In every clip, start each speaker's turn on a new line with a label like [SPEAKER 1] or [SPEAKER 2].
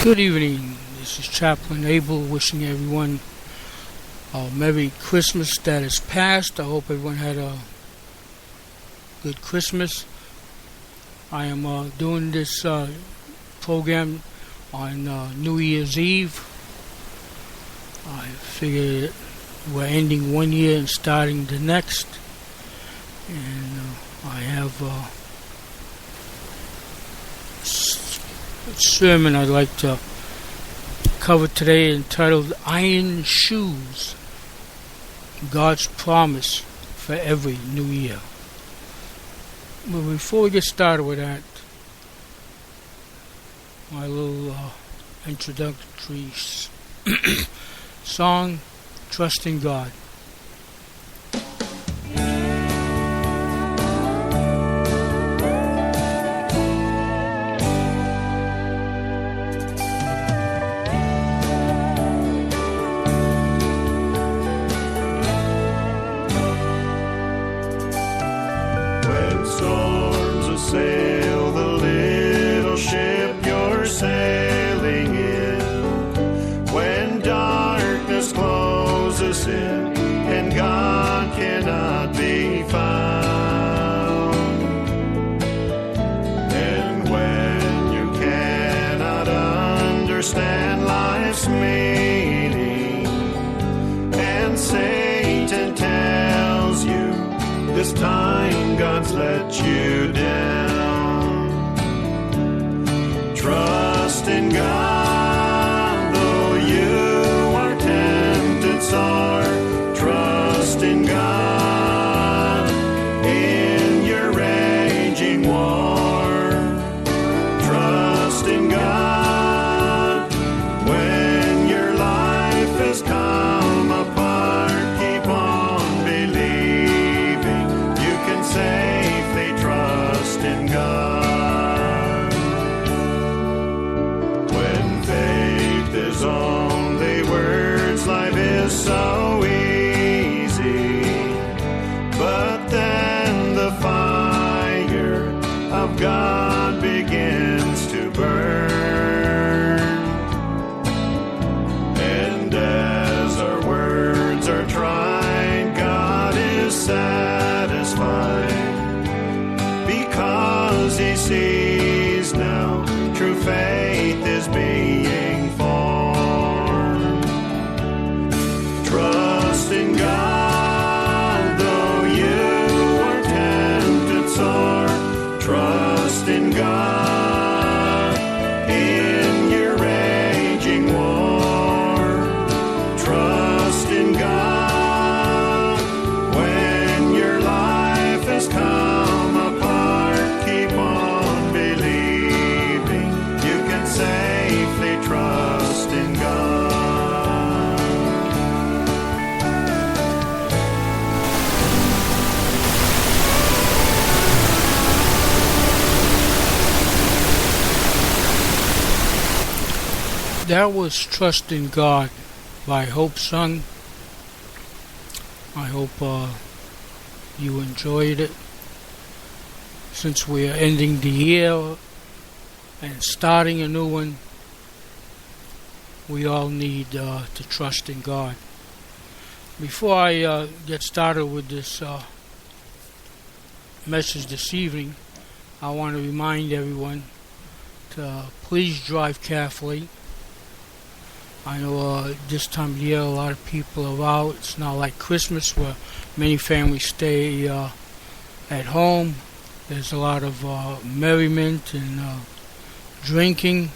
[SPEAKER 1] Good evening. This is Chaplain Abel wishing everyone a Merry Christmas that is past. I hope everyone had a good Christmas. I am doing this program on New Year's Eve. I figured we're ending one year and starting the next. And I have a sermon I'd like to cover today entitled Iron Shoes, God's Promise for Every New Year. But before we get started with that, my little introductory song, Trust in God.
[SPEAKER 2] This time God's let you down. Trust in God, though you are tempted sore. Trust in God in your raging war. Trust in God when your life has come apart. Keep on believing. Safely trust in God. When faith is only words, life is so easy. But then the fire of God begins to burn. And as our words are tried, God is satisfied. Because he sees now true faith is being formed. Trust in God, though you are tempted sore. Trust in God in your raging war. Trust in God when your life has come. Trust in God.
[SPEAKER 1] That was Trust in God by Hope Sung. I hope you enjoyed it. Since we are ending the year and starting a new one, we all need to trust in God. Before I get started with this message this evening, I want to remind everyone to please drive carefully. I know this time of year a lot of people are out. It's not like Christmas where many families stay at home. There's a lot of merriment and drinking.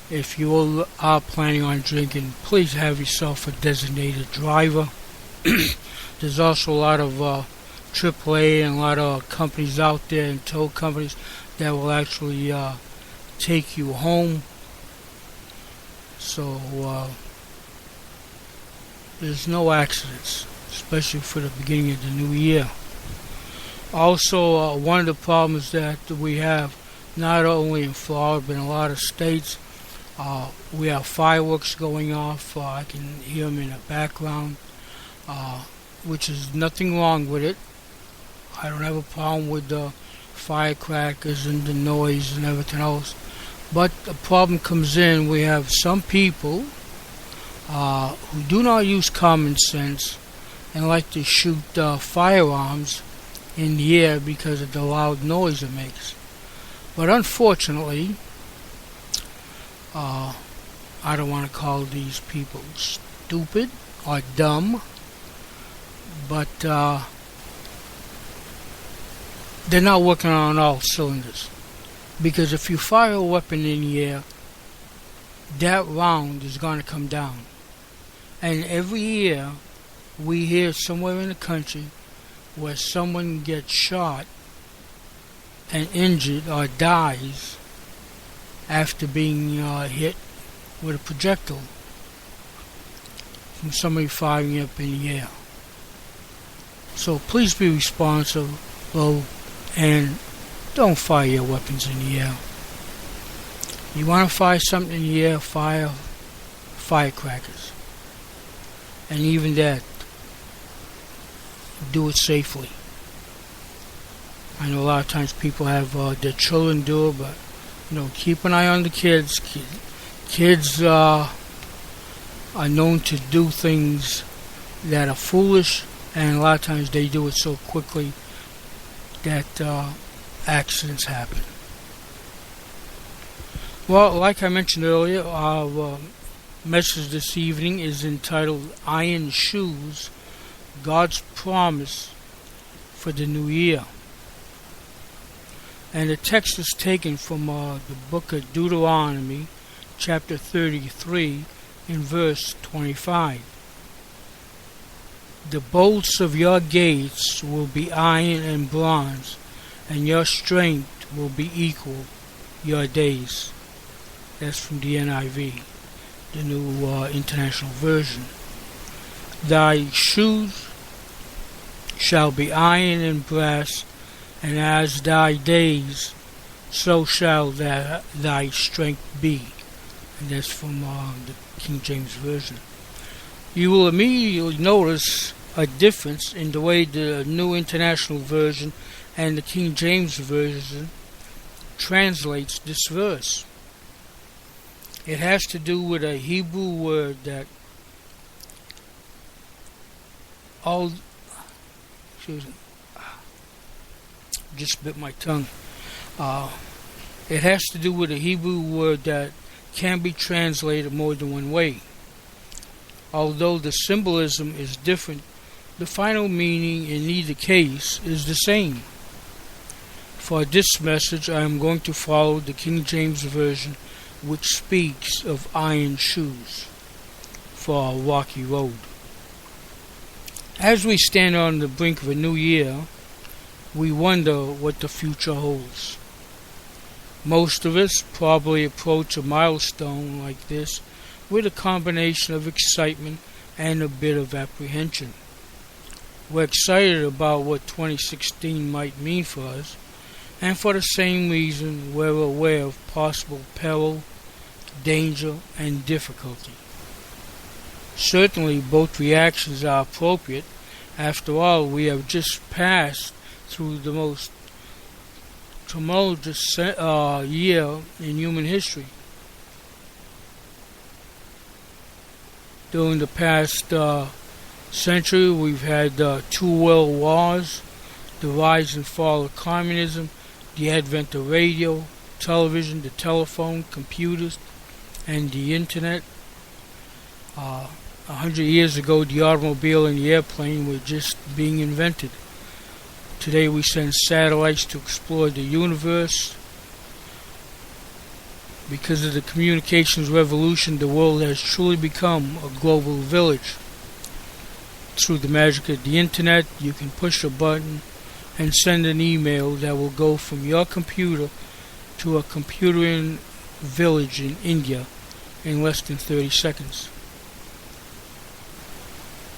[SPEAKER 1] If you are planning on drinking, please have yourself a designated driver. There's also a lot of AAA and a lot of companies out there and tow companies that will actually take you home. So there's no accidents, especially for the beginning of the new year. Also, one of the problems that we have, not only in Florida but in a lot of states, we have fireworks going off. I can hear them in the background, which is nothing wrong with it. I don't have a problem with the firecrackers and the noise and everything else. But the problem comes in, we have some people who do not use common sense and like to shoot firearms in the air because of the loud noise it makes. But unfortunately, I don't want to call these people stupid or dumb, but they're not working on all cylinders. Because if you fire a weapon in the air, that round is going to come down. And every year, we hear somewhere in the country where someone gets shot and injured or dies after being hit with a projectile from somebody firing up in the air. So please be responsible and don't fire your weapons in the air. You want to fire something in the air, fire firecrackers. And even that, do it safely. I know a lot of times people have their children do it, but keep an eye on the kids. Kids are known to do things that are foolish, and a lot of times they do it so quickly that accidents happen. Well, like I mentioned earlier, our message this evening is entitled Iron Shoes, God's Promise for the New Year. And the text is taken from the book of Deuteronomy, chapter 33, in verse 25. The bolts of your gates will be iron and bronze, and your strength will be equal your days. That's from the NIV, the New International Version. Thy shoes shall be iron and brass, and as thy days, so shall thy strength be. And that's from the King James Version. You will immediately notice a difference in the way the New International Version and the King James Version translates this verse. It has to do with a Hebrew word that just bit my tongue. It has to do with a Hebrew word that can be translated more than one way. Although the symbolism is different, the final meaning in either case is the same. For this message, I am going to follow the King James Version, which speaks of iron shoes for a rocky road. As we stand on the brink of a new year, we wonder what the future holds. Most of us probably approach a milestone like this with a combination of excitement and a bit of apprehension. We're excited about what 2016 might mean for us, and for the same reason we're aware of possible peril, danger, and difficulty. Certainly both reactions are appropriate. After all, we have just passed through the most tumultuous year in human history. During the past century, we've had 2 world wars, the rise and fall of communism, the advent of radio, television, the telephone, computers, and the internet. 100 years ago, the automobile and the airplane were just being invented. Today we send satellites to explore the universe. Because of the communications revolution, the world has truly become a global village. Through the magic of the internet, you can push a button and send an email that will go from your computer to a computer in village in India in less than 30 seconds.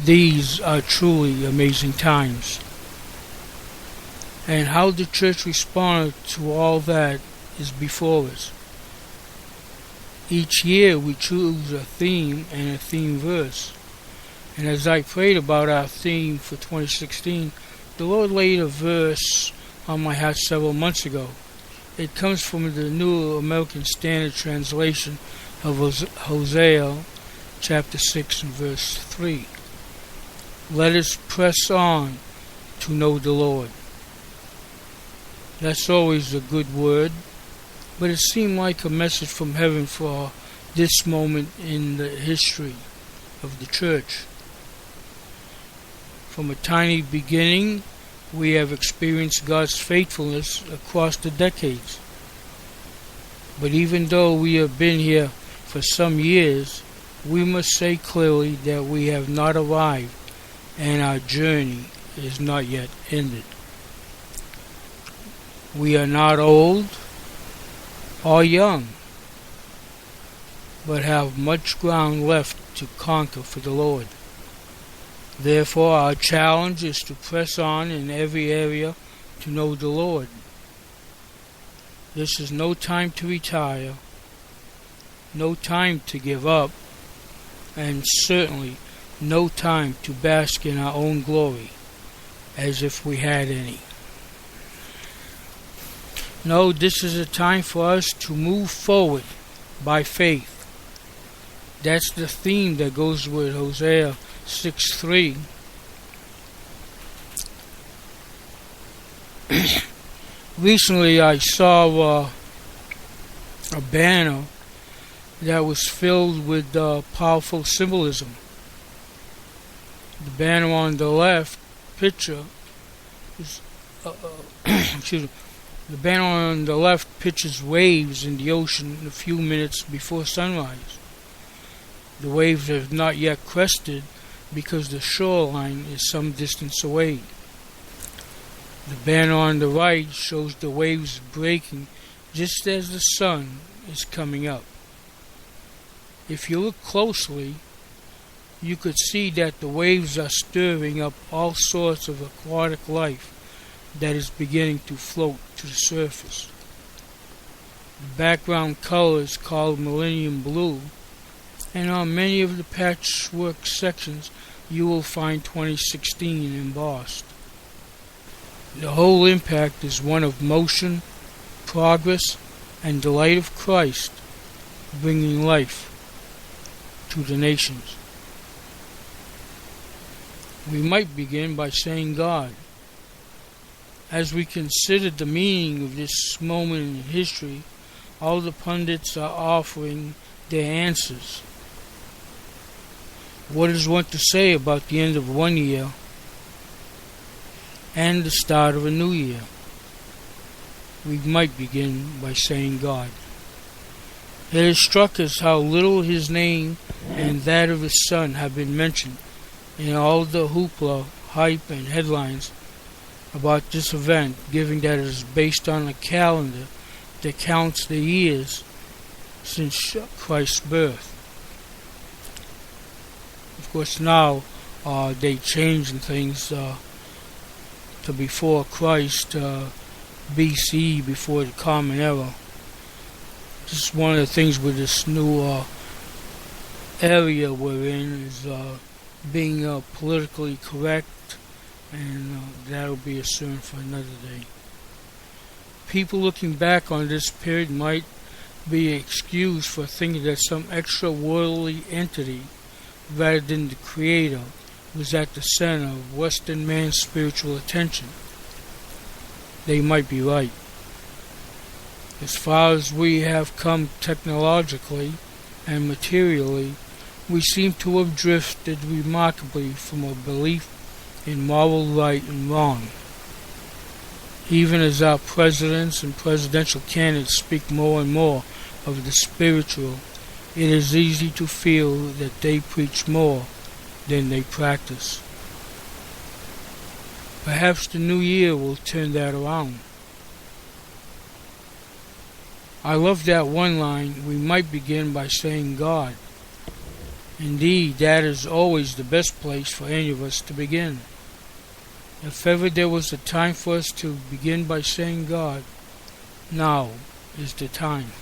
[SPEAKER 1] These are truly amazing times. And how the church responded to all that is before us. Each year we choose a theme and a theme verse. And as I prayed about our theme for 2016, the Lord laid a verse on my heart several months ago. It comes from the New American Standard Translation of Hosea chapter 6 and verse 3. Let us press on to know the Lord. That's always a good word, but it seemed like a message from heaven for this moment in the history of the church. From a tiny beginning, we have experienced God's faithfulness across the decades. But even though we have been here for some years, we must say clearly that we have not arrived and our journey is not yet ended. We are not old or young, but have much ground left to conquer for the Lord. Therefore, our challenge is to press on in every area to know the Lord. This is no time to retire, no time to give up, and certainly no time to bask in our own glory, as if we had any. No, this is a time for us to move forward by faith. That's the theme that goes with Hosea 6:3. Recently I saw a banner that was filled with powerful symbolism. The banner on the left picture is excuse me. The banner on the left pictures waves in the ocean a few minutes before sunrise. The waves have not yet crested because the shoreline is some distance away. The banner on the right shows the waves breaking just as the sun is coming up. If you look closely, you could see that the waves are stirring up all sorts of aquatic life that is beginning to float to the surface. The background color is called Millennium Blue, and on many of the patchwork sections you will find 2016 embossed. The whole impact is one of motion, progress, and the light of Christ bringing life to the nations. We might begin by saying God. As we consider the meaning of this moment in history, all the pundits are offering their answers. What is one to say about the end of one year and the start of a new year? We might begin by saying God. It has struck us how little His name and that of His Son have been mentioned in all the hoopla, hype, and headlines about this event, given that it is based on a calendar that counts the years since Christ's birth. Of course, now they changed things to before Christ, BC, before the Common Era. Just one of the things with this new area we're in is being politically correct, and that'll be a sermon for another day. People looking back on this period might be excused for thinking that some extra worldly entity, rather than the Creator, was at the center of Western man's spiritual attention. They might be right. As far as we have come technologically and materially, we seem to have drifted remarkably from a belief in moral right and wrong. Even as our presidents and presidential candidates speak more and more of the spiritual, it is easy to feel that they preach more than they practice. Perhaps the new year will turn that around. I love that one line, we might begin by saying God. Indeed, that is always the best place for any of us to begin. If ever there was a time for us to begin by saying God, now is the time.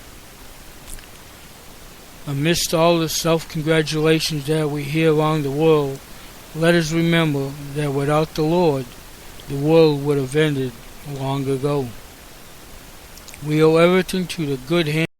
[SPEAKER 1] Amidst all the self-congratulations that we hear around the world, let us remember that without the Lord, the world would have ended long ago. We owe everything to the good hand